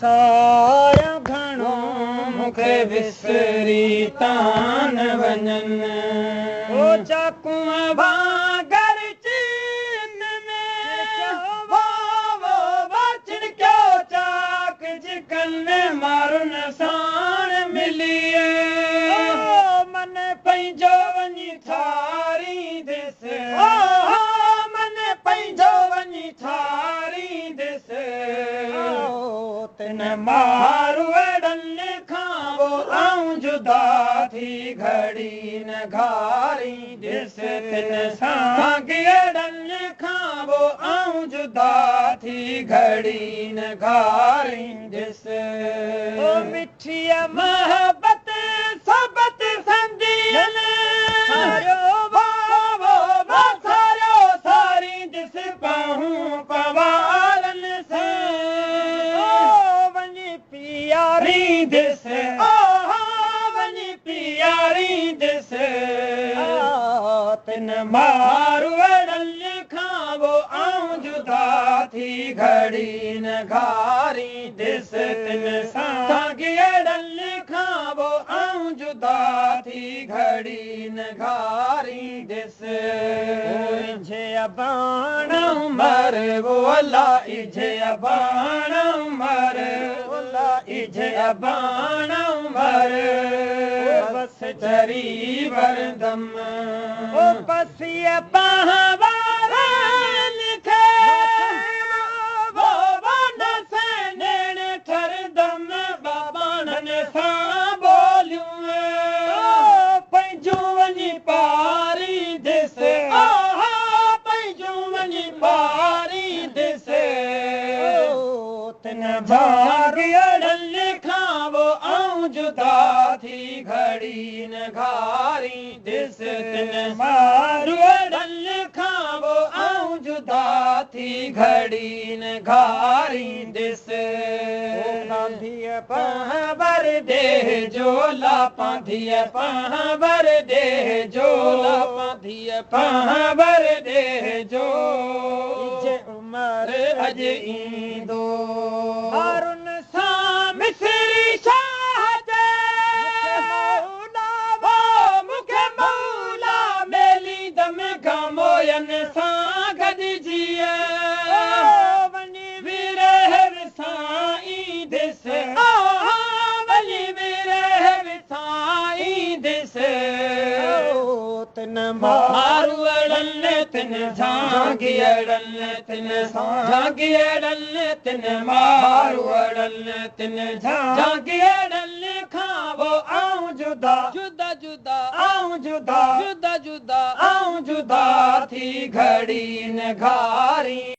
सारा घणो मूंखे विसरी तान वञन ओ चाकुआ भागर चीन में वो छिड़कियो चाक चिकन मारुन साण मिलिए मन पंहिंजो वञी थारी दिस मन पंहिंजो वञी थारी दिस तिन मारू अड़नि खां वो आऊं जुदा थी घड़ी न घारी दिस तिन सां अड़नि खां वो आऊं जुदा थी घड़ी न घारी दिस ओ मिठिया मोहब्बत सोबत संदियन सारो सारो सारी दिस पाहूं पवारन से वञी पियारी दिस वञी पियारी दिस तिन मारू अड़नि खां वो आऊं जुदा थी घड़ी न घारी दिस तिन सां अड़नि खां वो आऊं जुदा थी घड़ी न घारी दिस इझे अबाण उमर वो अल्लाह इझे अबाण उमर इझे अबाण उमर बस चरी वरदम ओ पसिया पहावारन खे वो वन से नेण ठरदम बाबाणन सां बोलियूं पंहिंजूं वञी पारी दिस पंहिंजूं वञी पारी दिस तिन झागी अड़नि खां वो आऊं जुदा थी घड़ी न घारी दिस तिन मारू अड़नि खां वो आऊं जुदा थी घड़ी न घारी दिस पांधिय पहवर दे जोला पांधिय पहवर दे जोला पांधिय पहवर दे जो इझे उमर अज ईंदो हारुन सां मिसरी शाह जे मूंखे मौला मेली दम गमोयन सां गॾिजी वञी विरह विसाई दिस वञी विरह विसाई दिस तिन मारू अड़नि तिन झांगी अड़नि तिन झांगी अड़नि तिन मारू अड़नि तिन झांगी अड़नि खां वो आऊं जुदा जुदा जुदा आऊं जुदा जुदा जुदा आऊं जुदा थी घड़ी न घारी